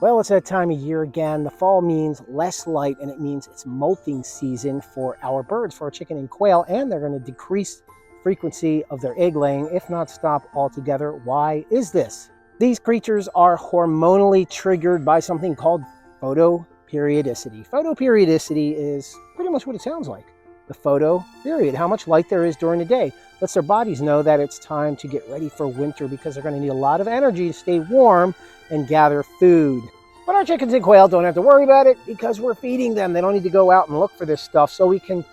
Well, it's that time of year again. The fall means less light, and it means it's molting season for our birds, for our chicken and quail, and they're going to decrease frequency of their egg laying, if not stop altogether. Why is this? These creatures are hormonally triggered by something called photoperiodicity. Photoperiodicity is pretty much what it sounds like. The photo period, how much light there is during the day, lets their bodies know that it's time to get ready for winter because they're going to need a lot of energy to stay warm and gather food. But our chickens and quail don't have to worry about it because we're feeding them. They don't need to go out and look for this stuff, so we can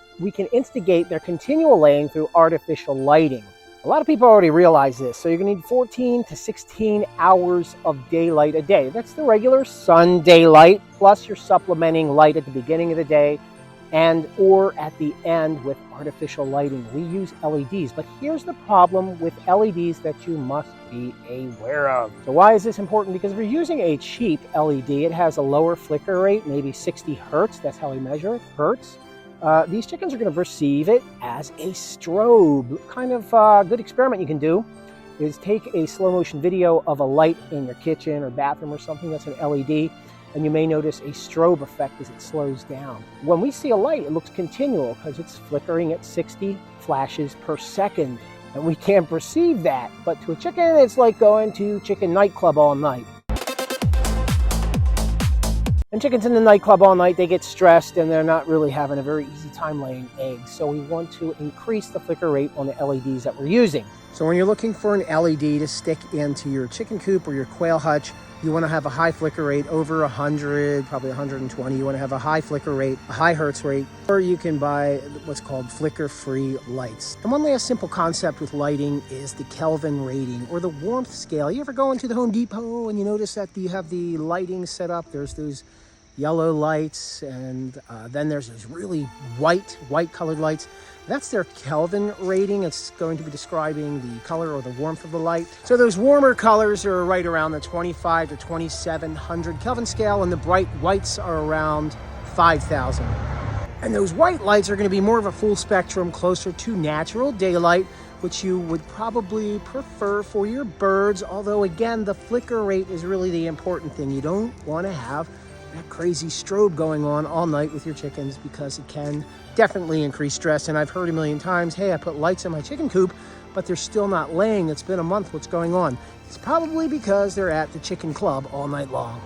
instigate their continual laying through artificial lighting. A lot of people already realize this, so you're going to need 14 to 16 hours of daylight a day. That's the regular sun daylight, plus you're supplementing light at the beginning of the day and or at the end with artificial lighting. We use LEDs, but here's the problem with LEDs that you must be aware of. So why is this important? Because if you're using a cheap LED, it has a lower flicker rate, maybe 60 hertz, that's how we measure it, hertz. These chickens are going to perceive it as a strobe. Kind of good experiment you can do is take a slow motion video of a light in your kitchen or bathroom or something that's an LED, and you may notice a strobe effect as it slows down. When we see a light, it looks continual because it's flickering at 60 flashes per second, and we can't perceive that. But to a chicken, it's like going to chicken nightclub all night. And chickens in the nightclub all night, they get stressed and they're not really having a very easy time laying eggs. So we want to increase the flicker rate on the LEDs that we're using. So when you're looking for an LED to stick into your chicken coop or your quail hutch, you want to have a high flicker rate, over 100, probably 120. You want to have a high flicker rate, a high hertz rate, or you can buy what's called flicker-free lights. And one last simple concept with lighting is the Kelvin rating or the warmth scale. You ever go into the Home Depot and you notice that you have the lighting set up? There's those yellow lights, and then there's those really white colored lights. That's their Kelvin rating. It's going to be describing the color or the warmth of the light. So those warmer colors are right around the 25 to 2700 Kelvin scale, and the bright whites are around 5000. And those white lights are going to be more of a full spectrum, closer to natural daylight, which you would probably prefer for your birds. Although again, the flicker rate is really the important thing. You don't want to have that crazy strobe going on all night with your chickens because it can definitely increase stress. And I've heard a million times, hey, I put lights in my chicken coop, but they're still not laying. It's been a month. What's going on? It's probably because they're at the chicken club all night long.